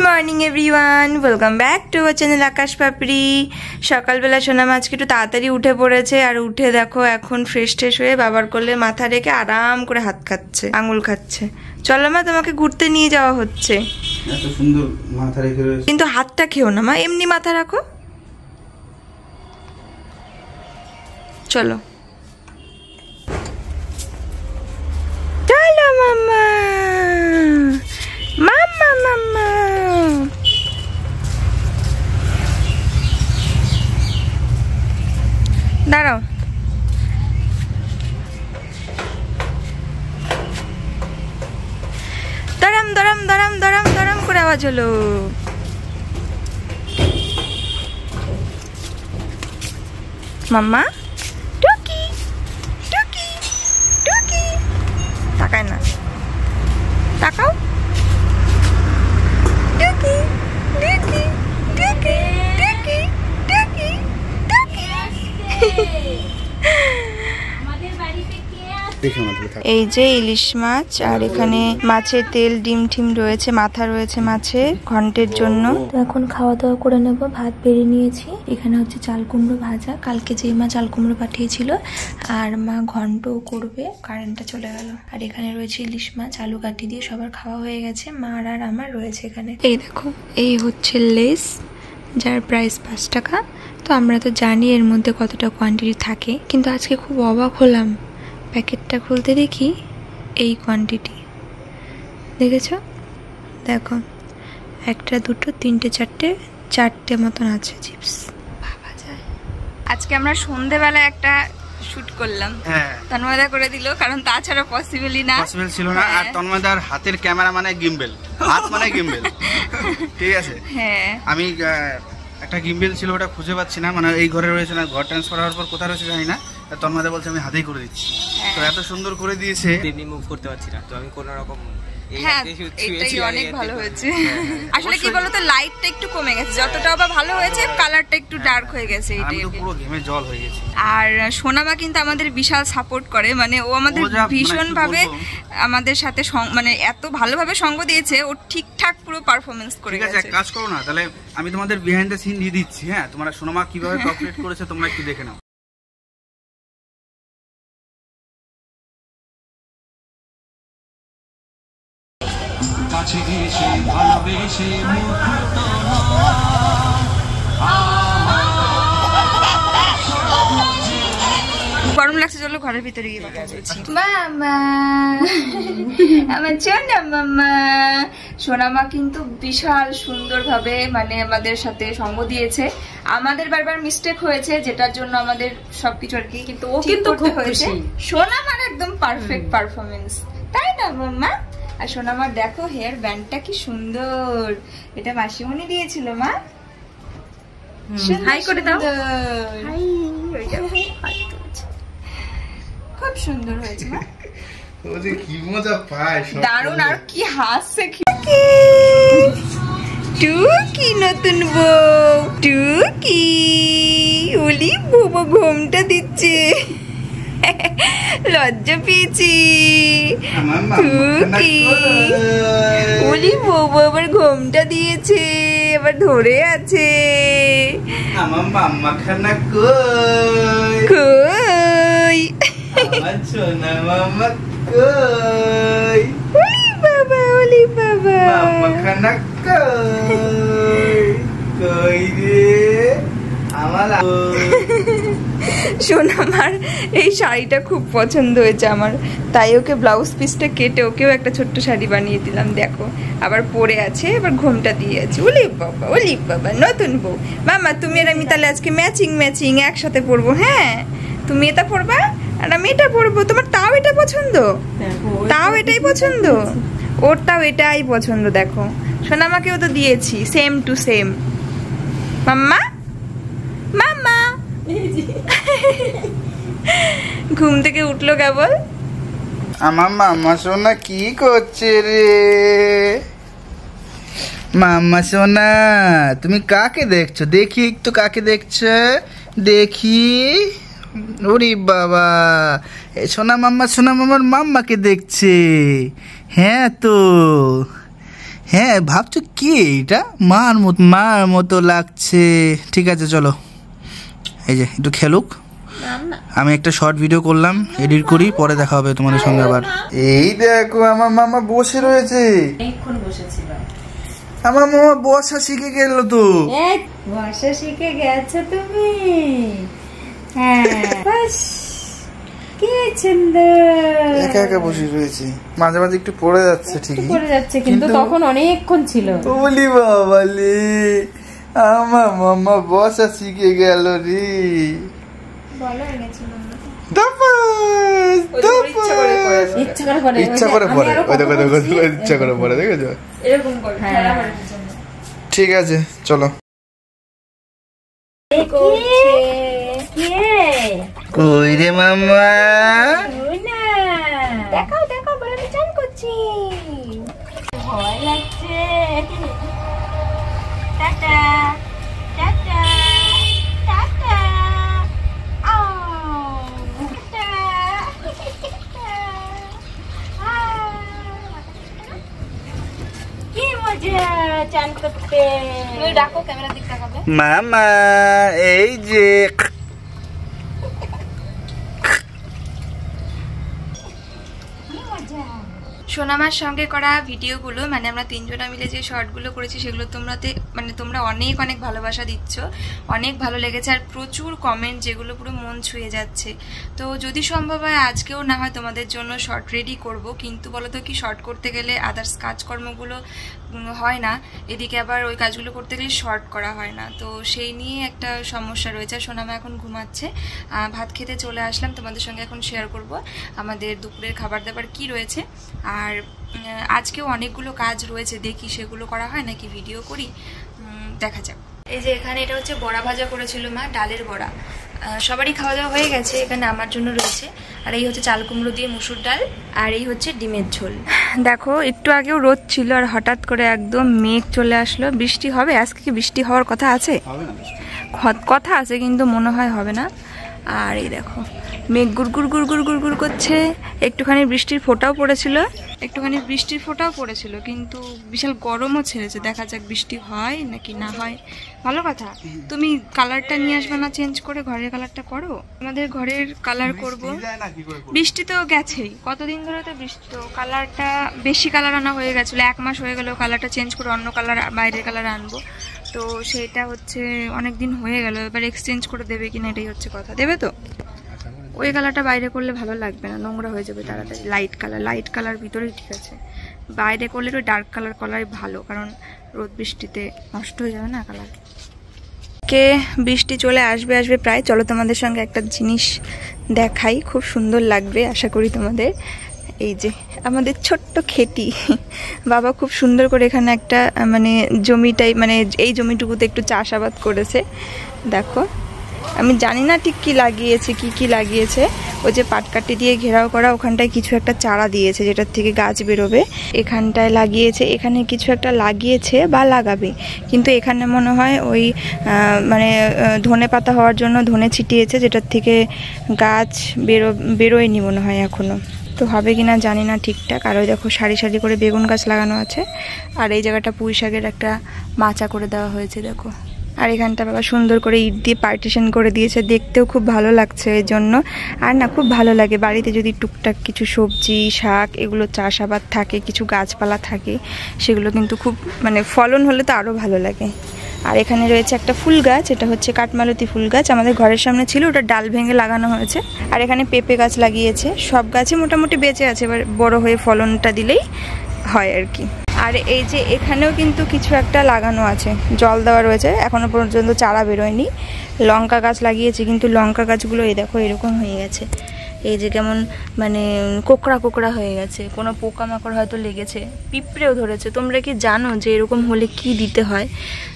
Morning everyone, welcome back to our channel Akash Papri. সকালবেলা সোনাম আজকে একটু তাড়াতাড়ি উঠে পড়েছে, আর উঠে দেখো এখন ফ্রেশ ট্রেশ হয়ে বাবার কোলে মাথা রেখে আরাম করে হাত খাচ্ছে, আঙুল খাচ্ছে। চলো মা, তোমাকে ঘুরতে নিয়ে যাওয়া হচ্ছে। এত সুন্দর মাথা রেখে রয়েছে, কিন্তু হাতটা খেও না মা, এমনি মাথা রাখো। চলো চলো মাম্মা, মাম্মা মাম্মা। দাঁড়াও, দরাম দরাম দরাম দরাম দরাম করে আওয়াজ হলো। মাম্মা টুকি টুকি টুকি, তাকায় না, তাকাও। টুকি টুকি টুকি টুকি টুকি টুকি। এই যে ইলিশ মাছ, আর এখানে মাছের তেল, ডিম ঠিম রয়েছে, মাথা রয়েছে মাছের ঘন্টের জন্য। তো এখন খাওয়া দাওয়া করে নেব। ভাত বেড়ে নিয়েছি, এখানে হচ্ছে চাল কুমড়ো ভাজা, কালকে যে মা চাল কুমড়ো পাঠিয়েছিল, আর মা ঘন্টও করবে। কারেন্টটা চলে গেল। আর এখানে রয়েছে ইলিশ মাছ, আলু কাটি দিয়ে সবার খাওয়া হয়ে গেছে, মার আর আমার রয়েছে এখানে। এই দেখো, এই হচ্ছে লেস, যার প্রাইস 5 টাকা। তো আমরা তো জানি এর মধ্যে কতটা কোয়ান্টিটি থাকে, কিন্তু আজকে খুব অবাক হলাম। প্যাকেটটা খুলতে দেখি এই কোয়ান্টিটি, দেখেছো? দেখো, 1 2 3 4টে মতন আছে চিপস। ভাবা যায়। আজকে আমরা সন্ধেবেলা একটা শুট করলাম, তন্ময়দা করে দিল, কারণ তাছাড়া পসিবল ছিল না। আর তন্ময়দার হাতের ক্যামেরা মানে গিম্বেল, হাত মানে গিম্বেল, ঠিক আছে? হ্যাঁ, আমি একটা গিম্বেল ছিল, ওটা খুঁজে পাচ্ছি না, মানে এই ঘরে রয়েছে না, ঘর ট্রান্সফার হওয়ার পর কোথায় রয়েছে জানি না। তন্ময়দা বলছে আমি হাতেই করে দিচ্ছি, তো এত সুন্দর করে দিয়েছে, এমনি মুভ করতে পারছি না, তো আমি কোন রকম অনেক ভালো হয়েছে। আসলে কি বলতো, লাইটটা একটু কমে গেছে, যতটা আবার ভালো হয়েছে, কালারটা একটু ডার্ক হয়ে গেছে, পুরো ঘেমে জল হয়ে গেছে। আর সোনামা কিন্তু আমাদের বিশাল সাপোর্ট করে, মানে ও আমাদের ভীষণ ভাবে আমাদের সাথে মানে এত ভালোভাবে সঙ্গ দিয়েছে, ও ঠিকঠাক পুরো পারফরমেন্স করে গেছে। ঠিক আছে, কাজ করো না তাহলে, আমি তোমাদের বিহাইন্ড দ্য সিন দিয়ে দিচ্ছি। হ্যাঁ, তোমরা সোনামা কিভাবে কোঅপারেট করেছে তোমরা একটু দেখে নাও। কাছে এসে ভালোবেসে গরম লাগছে, চলো ঘরের ভিতরে গিয়ে কথা বলছি। মামা, আমার সোনা মামা। সোনামা কিন্তু বিশাল সুন্দরভাবে মানে আমাদের সাথে সঙ্গ দিয়েছে। আমাদের বারবার মিস্টেক হয়েছে, যেটার জন্য আমাদের সবকিছু আর কি, কিন্তু ও কিন্তু খুব হয়েছে। সোনামার একদম পারফেক্ট পারফরমেন্স, তাই না মাম্মা? আর সোনামার দেখো হেয়ার ব্যান্ডটা কি সুন্দর, এটা মাসিমণি দিয়েছিল মা। হাই করে দাও, খুব সুন্দর হয়েছে মা, কি মজা পায়, দারুণ। আর কি হাসছে, টুকি নতুন বউ, টুকি ওলি বউ ঘুমটা দিচ্ছে, লজ্জা পেয়েছি। টুকি ওলি বউ আবার ঘুমটা দিয়েছে, আবার ধরে আছে। আমার মাম্মা খানা কই কই, আমার সোনা মাম্মা কই, ওলি বাবা ওলি বাবা, মাম্মা খানা কই কই রে আমার। সোনামার এই শাড়িটা খুব পছন্দ হয়েছে আমার, তাই ওকে ব্লাউজ পিসটা কেটে ওকেও একটা ছোট্ট শাড়ি বানিয়ে দিলাম। দেখো, আবার পরে আছে, আবার ঘোমটা দিয়ে আছে। ওলি বাবা নতুন বউ। মামা, তুমি আর আমি তাহলে আজকে ম্যাচিং একসাথে পরবো। হ্যাঁ, তুমি এটা পরবা আর আমি এটা পরবো। তোমার তাও এটা পছন্দ, তাও এটাই পছন্দ, ওর তাও এটাই পছন্দ। দেখো, সোনামাকেও তো দিয়েছি সেম টু সেম। মাম্মা মাম্মা ঘুম থেকে উঠলো কেবল। আমার মাম্মা সোনা কি করছে রে? মাম্মা সোনা, তুমি কাকে দেখছো? দেখি একটু কাকে দেখছো, দেখি। ওরে বাবা, সোনা মাম্মার মাম্মাকে দেখছে। হ্যাঁ তো, হ্যাঁ ভাবছো কি এটা মার মতো লাগছে। ঠিক আছে চলো, এই যে একটু খেলুক, আমি একটা শর্ট ভিডিও করলাম, এডিট করি, পরে দেখা হবে তোমাদের সঙ্গে আবার। এই দেখো আমার মামা বসে রয়েছে, আমার মামা বসা শিখে গেল তো। বসা শিখে গেছো তুমি? হ্যাঁ কি সুন্দর, একা একা বসে রয়েছে, মাঝে মাঝে একটু পড়ে যাচ্ছে, ঠিকই পড়ে যাচ্ছে, কিন্তু তখন অনেকক্ষণ ছিল। বলি বাবালে আমার মামা বসা শিখে গেল রে। বলো এনেছি ইচ্ছা করে পড়ে, ইচ্ছা করে পড়ে, দেখেছো? ঠিক আছে চলো। কই রে মামা? দেখাও দেখাও, বলে আমি চান করছি, ভয় লাগছে। টাটা টাটা টাটা, কি মজা চান করতে। তুমি ডাকো, ক্যামেরা দিক তাকাবে। মামা এই যে সোনামার সঙ্গে করা ভিডিওগুলো, মানে আমরা তিনজনা মিলে যে শর্টগুলো করেছি সেগুলো তোমরা অনেক অনেক ভালোবাসা দিচ্ছ, অনেক ভালো লেগেছে, আর প্রচুর কমেন্ট যেগুলো পুরো মন ছুঁয়ে যাচ্ছে। তো যদি সম্ভব হয় আজকেও না হয় তোমাদের জন্য শর্ট রেডি করব, কিন্তু বলো তো কি, শর্ট করতে গেলে আদার্স কাজকর্মগুলো হয় না, এদিকে আবার ওই কাজগুলো করতে গেলে শর্ট করা হয় না, তো সেই নিয়ে একটা সমস্যা রয়েছে। সোনামা এখন ঘুমাচ্ছে, ভাত খেতে চলে আসলাম, তোমাদের সঙ্গে এখন শেয়ার করব আমাদের দুপুরের খাবার দাবার কি রয়েছে। আর আজকেও অনেকগুলো কাজ রয়েছে, দেখি সেগুলো করা হয় নাকি ভিডিও করি, দেখা যাক। এই যে এখানে এটা হচ্ছে বড়া ভাজা করেছিল মা, ডালের বড়া, সবারই খাওয়া দাওয়া হয়ে গেছে, এখানে আমার জন্য রয়েছে। আর এই হচ্ছে চাল কুমড়ো দিয়ে মুসুর ডাল, আর এই হচ্ছে ডিমের ঝোল। দেখো একটু আগেও রোদ ছিল, আর হঠাৎ করে একদম মেঘ চলে আসলো। বৃষ্টি হবে আজকে, কি বৃষ্টি হওয়ার কথা আছে? কথা আছে কিন্তু মনে হয় হবে না। আর এই দেখো মেঘ গুড়গুড় গুড়গুড় গুড়গুড় করছে, একটুখানি বৃষ্টির ফোঁটাও পড়েছিল, কিন্তু বিশাল গরমও ছেড়েছে। দেখা যাক বৃষ্টি হয় নাকি না হয়। ভালো কথা, তুমি কালারটা নিয়ে আসবে না চেঞ্জ করে, ঘরের কালারটা করো। আমাদের ঘরের কালার করব, বৃষ্টি তো গেছেই, কতদিন ধরে তো বৃষ্টি, তো কালারটা বেশি কালার আনা হয়ে গেছিলো, 1 মাস হয়ে গেল, কালারটা চেঞ্জ করে অন্য কালার, বাইরের কালার আনবো, তো সেটা হচ্ছে অনেক দিন হয়ে গেল, এবার এক্সচেঞ্জ করে দেবে কিনা এটাই হচ্ছে কথা। দেবে তো? ওই কালারটা বাইরে করলে ভালো লাগবে না, নোংরা হয়ে যাবে তাড়াতাড়ি। লাইট কালার ভিতরেই ঠিক আছে, বাইরে করলে তো ডার্ক কালারই ভালো, কারণ রোদ বৃষ্টিতে নষ্ট হয়ে যাবে না কালার। কে বৃষ্টি চলে আসবে প্রায়। চলো তোমাদের সঙ্গে একটা জিনিস দেখাই, খুব সুন্দর লাগবে আশা করি তোমাদের। এই যে আমাদের ছোট্ট খেটি, বাবা খুব সুন্দর করে এখানে একটা মানে জমিটাই, মানে এই জমিটুকুতে একটু চাষাবাদ করেছে। দেখো আমি জানি না ঠিক কি লাগিয়েছে, ওই যে পাটকাঠি দিয়ে ঘেরাও করা, ওখানটায় কিছু একটা চারা দিয়েছে যেটার থেকে গাছ বেরোবে, এখানটায় লাগিয়েছে, এখানে কিছু একটা লাগিয়েছে বা লাগাবে, কিন্তু এখানে মনে হয় ওই মানে ধনে পাতা হওয়ার জন্য ধনে ছিটিয়েছে, যেটার থেকে গাছ বেরোয়নি মনে হয় এখনো, তো হবে কিনা জানি না ঠিকঠাক। আর ওই দেখো সারি সারি করে বেগুন গাছ লাগানো আছে, আর এই জায়গাটা পুঁই শাকের একটা মাচা করে দেওয়া হয়েছে দেখো। আর এখানটা বাবা সুন্দর করে ইট দিয়ে পার্টিশন করে দিয়েছে, দেখতেও খুব ভালো লাগছে এর জন্য। আর না খুব ভালো লাগে বাড়িতে যদি টুকটাক কিছু সবজি শাক এগুলো চাষাবাদ থাকে, কিছু গাছপালা থাকে, সেগুলো কিন্তু খুব মানে ফলন হলে তো আরও ভালো লাগে। আর এখানে রয়েছে একটা ফুল গাছ, এটা হচ্ছে কাঠমালতি ফুল গাছ, আমাদের ঘরের সামনে ছিল, ওটা ডাল ভেঙে লাগানো হয়েছে। আর এখানে পেঁপে গাছ লাগিয়েছে, সব গাছই মোটামুটি বেঁচে আছে, এবার বড় হয়ে ফলনটা দিলেই হয় আর কি। আর এই যে এখানেও কিন্তু কিছু একটা লাগানো আছে, জল দেওয়া রয়েছে, এখনো পর্যন্ত চারা বেরোয়নি। লঙ্কা গাছ লাগিয়েছে, কিন্তু লঙ্কা গাছগুলো এই দেখো এরকম হয়ে গেছে, এই যে কেমন মানে কোকড়া হয়ে গেছে, কোনো পোকামাকড় হয়তো লেগেছে, পিঁপড়েও ধরেছে। তোমরা কি জানো যে এরকম হলে কি দিতে হয়?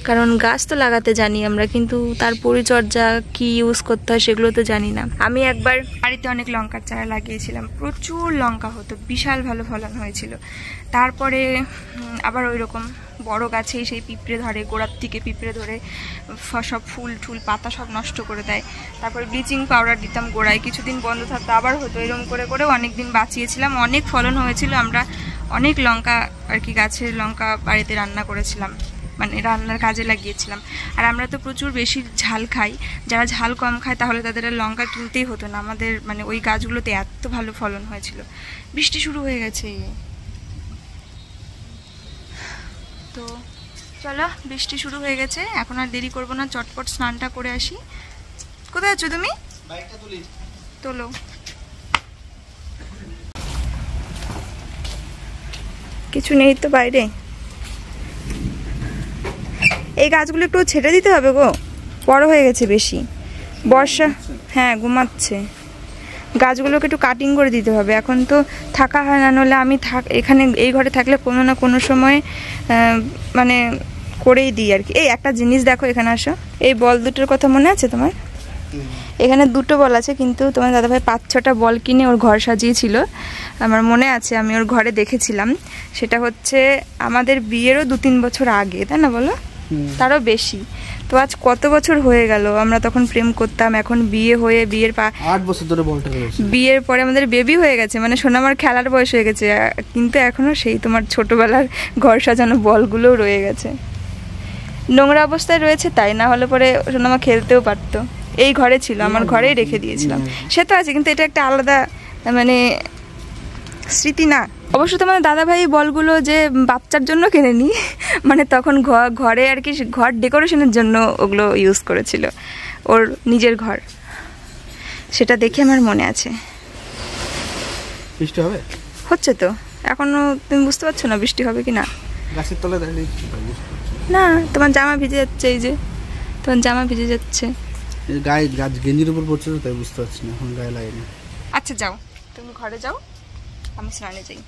কারণ গাছ তো লাগাতে জানি আমরা, কিন্তু তার পরিচর্যা কি ইউজ করতে হয় সেগুলো তো জানি না। আমি একবার বাড়িতে অনেক লঙ্কার চারা লাগিয়েছিলাম, প্রচুর লঙ্কা হতো, বিশাল ভালো ফলন হয়েছিল। তারপরে আবার ওই রকম বড় গাছেই সেই পিঁপড়ে ধরে, গোড়ার থেকে পিঁপড়ে ধরে সব ফুল টুল পাতা সব নষ্ট করে দেয়। তারপরে ব্লিচিং পাউডার দিতাম গোড়ায়, কিছুদিন বন্ধ থাকতো, আবার হতো, এরকম করে করেও অনেক দিন বাঁচিয়েছিলাম, অনেক ফলন হয়েছিল। আমরা অনেক লঙ্কা আর কি, গাছের লঙ্কা বাড়িতে রান্না করেছিলাম, মানে রান্নার কাজে লাগিয়েছিলাম। আর আমরা তো প্রচুর বেশি ঝাল খাই, যারা ঝাল কম খায় তাহলে তাদের আর লঙ্কা কিনতেই হতো না। আমাদের মানে ওই গাছগুলোতে এত ভালো ফলন হয়েছিল। বৃষ্টি শুরু হয়ে গেছে, তো চলো বৃষ্টি শুরু হয়ে গেছে, এখন আর দেরি করবো না, চটপট স্নানটা করে আসি। কোথায় আছো তুমি? তোলো। কিছু নেই তো বাইরে। এই গাছগুলো একটু ছেড়ে দিতে হবে গো, বড় হয়ে গেছে বেশি। বর্ষা, হ্যাঁ ঘুমাচ্ছে। গাছগুলোকে একটু কাটিং করে দিতে হবে, এখন তো থাকা হয় না। নইলে আমি এখানে এই ঘরে থাকলে কোনো না কোনো সময় মানে করেই দিই আর কি। এই একটা জিনিস দেখো, এখানে আসো। এই বল দুটোর কথা মনে আছে তোমার? এখানে দুটো বল আছে, কিন্তু তোমার দাদাভাই 5-6টা বল কিনে ওর ঘর সাজিয়েছিল। আমার মনে আছে, আমি ওর ঘরে দেখেছিলাম। সেটা হচ্ছে আমাদের বিয়েরও 2-3 বছর আগে, তাই না বলো? তারও বেশি। তো আজ কত বছর হয়ে গেল, আমরা তখন প্রেম করতাম, এখন বিয়ে হয়ে 8 বছর ধরে বলটা রয়েছে। বিয়ের পরে আমাদের বেবি হয়ে গেছে, মানে সোনামার খেলার বয়স হয়ে গেছে, কিন্তু এখনো সেই তোমার ছোটবেলার ঘর সাজানো বলগুলোও রয়ে গেছে। নোংরা অবস্থায় রয়েছে, তাই না হলে পরে সোনামা খেলতেও পারতো। এই ঘরে ছিল, আমার ঘরেই রেখে দিয়েছিলাম। সে তো আছে, কিন্তু এটা একটা আলাদা মানে স্মৃতি না। অবশ্য তোমার দাদাভাই বলগুলো যে বাচ্চার জন্য কেনেনি, মানে তখন ঘরে আর কি, ঘর ডেকোরেশনের জন্য ওগুলো ইউজ করেছিল, ওর নিজের ঘর। সেটা দেখে আমার মনে আছে। বৃষ্টি হবে? হচ্ছে তো এখনো, তুমি বুঝতে পারছো না বৃষ্টি হবে কি না? গাছের তলায় দাঁড়িয়ে না, তোমার জামা ভিজে যাচ্ছে, এই যে তোমার জামা ভিজে যাচ্ছে। গায়ে গাছ গেঞ্জির উপর পড়ছে তো, তাই বুঝতে পারছি না, এখন গায়ে লাগেনি। আচ্ছা যাও, তুমি ঘরে যাও, আমি স্নানে যাই।